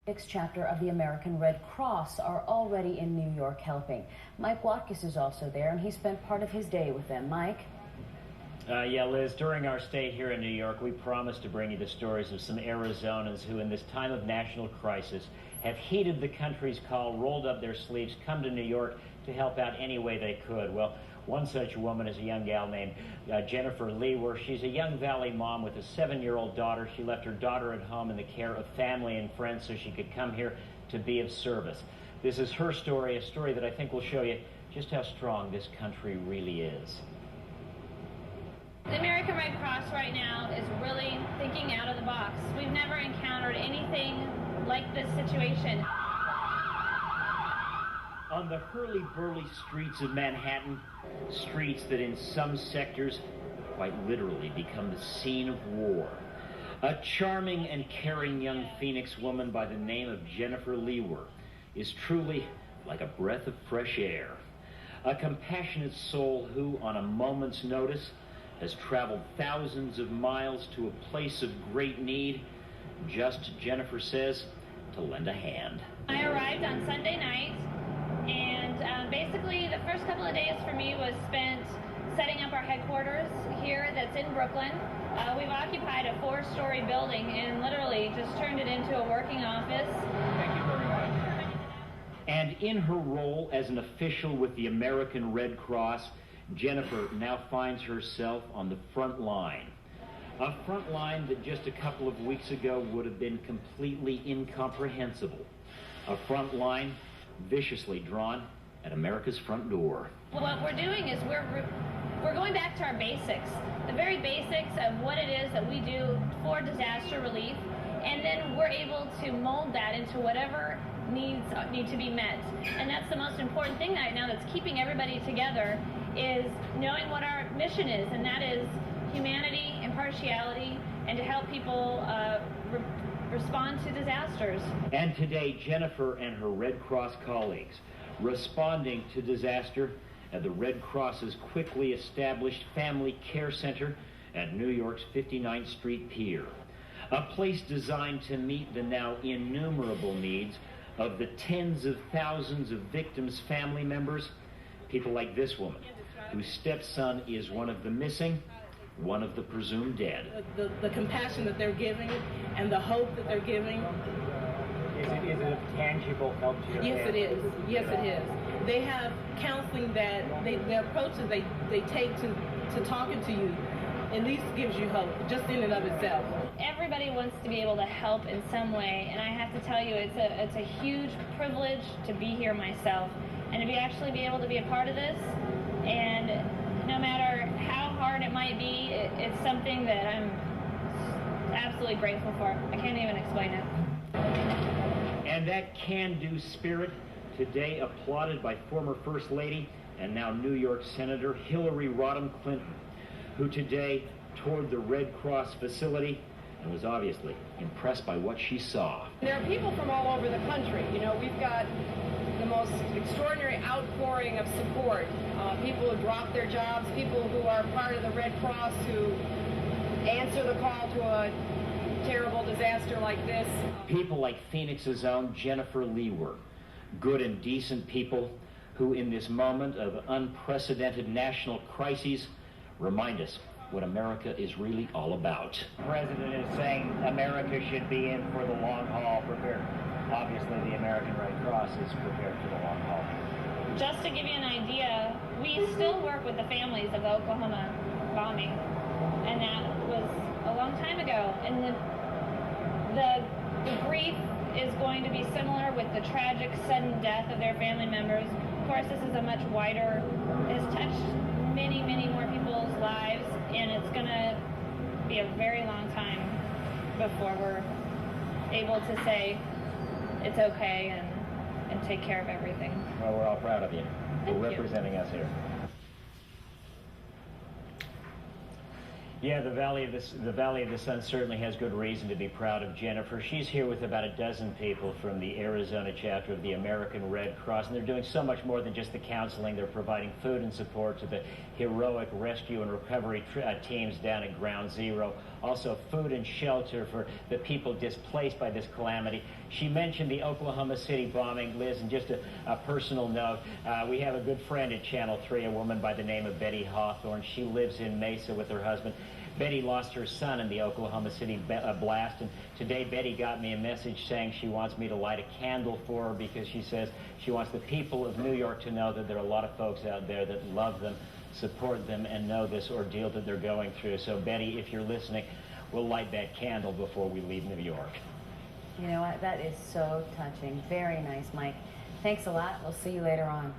Next chapter of the American Red Cross are already in New York helping. Mike Watkiss is also there, and he spent part of his day with them. Mike? Yeah, Liz, during our stay here in New York, we promised to bring you the stories of some Arizonans who, in this time of national crisis, have heeded the country's call, rolled up their sleeves, come to New York to help out any way they could. Well, one such woman is a young gal named Jennifer Leewer. She's a young Valley mom with a 7-year-old daughter. She left her daughter at home in the care of family and friends so she could come here to be of service. This is her story, a story that I think will show you just how strong this country really is. The American Red Cross right now is really thinking out of the box. We've never encountered anything like this situation. On the hurly-burly streets of Manhattan, streets that in some sectors quite literally become the scene of war, a charming and caring young Phoenix woman by the name of Jennifer Leewer is truly like a breath of fresh air. A compassionate soul who, on a moment's notice, has traveled thousands of miles to a place of great need, just, Jennifer says, to lend a hand. I arrived on Sunday night, and basically the first couple of days for me was spent setting up our headquarters here that's in Brooklyn. We've occupied a 4-story building and literally just turned it into a working office. Thank you very much. And in her role as an official with the American Red Cross, Jennifer now finds herself on the front line. A front line that just a couple of weeks ago would have been completely incomprehensible. A front line viciously drawn at America's front door. Well, what we're doing is we're going back to our basics, the very basics of what it is that we do for disaster relief, and then we're able to mold that into whatever needs need to be met. And that's the most important thing right now that's keeping everybody together, is knowing what our mission is, and that is humanity, impartiality, and to help people respond to disasters. And today, Jennifer and her Red Cross colleagues responding to disaster at the Red Cross's quickly established Family Care Center at New York's 59th Street Pier, a place designed to meet the now innumerable needs of the tens of thousands of victims' family members, people like this woman, whose stepson is one of the missing, one of the presumed dead. The compassion that they're giving and the hope that they're giving. Is it a tangible help to your Yes, family? it is. Yes, it is. They have counseling that the approach that they take to talking to you at least gives you hope, just in and of itself. Everybody wants to be able to help in some way, and I have to tell you, it's a huge privilege to be here myself and to actually be able to be a part of this. And no matter how hard it might be, it's something that I'm absolutely grateful for. I can't even explain it. And that can-do spirit, today applauded by former First Lady and now New York Senator Hillary Rodham Clinton, who today toured the Red Cross facility and was obviously impressed by what she saw. There are people from all over the country. You know, we've got the most extraordinary outpouring of support. People who drop their jobs, people who are part of the Red Cross, who answer the call to a terrible disaster like this. People like Phoenix's own Jennifer Leewer, good and decent people who in this moment of unprecedented national crises remind us what America is really all about. The president is saying America should be in for the long haul, prepared. Obviously, the American Red Cross is prepared for the long haul. Just to give you an idea, we still work with the families of the Oklahoma bombing, and that was a long time ago. And the grief is going to be similar with the tragic sudden death of their family members. Of course, this is a much wider, it has touched many, many more people's lives, and it's going to be a very long time before we're able to say it's okay and take care of everything. Well, we're all proud of you for Thank you. representing us here. Yeah, the Valley of the Sun certainly has good reason to be proud of Jennifer. She's here with about a dozen people from the Arizona chapter of the American Red Cross, and they're doing so much more than just the counseling. They're providing food and support to the heroic rescue and recovery teams down at Ground Zero. Also food and shelter for the people displaced by this calamity. She mentioned the Oklahoma City bombing, Liz, and just a personal note. We have a good friend at Channel 3, a woman by the name of Betty Hawthorne. She lives in Mesa with her husband. Betty lost her son in the Oklahoma City blast, and today Betty got me a message saying she wants me to light a candle for her because she says she wants the people of New York to know that there are a lot of folks out there that love them, support them, and know this ordeal that they're going through. So Betty, if you're listening, we'll light that candle before we leave New York. You know what? That is so touching. Very nice, Mike. Thanks a lot. We'll see you later on.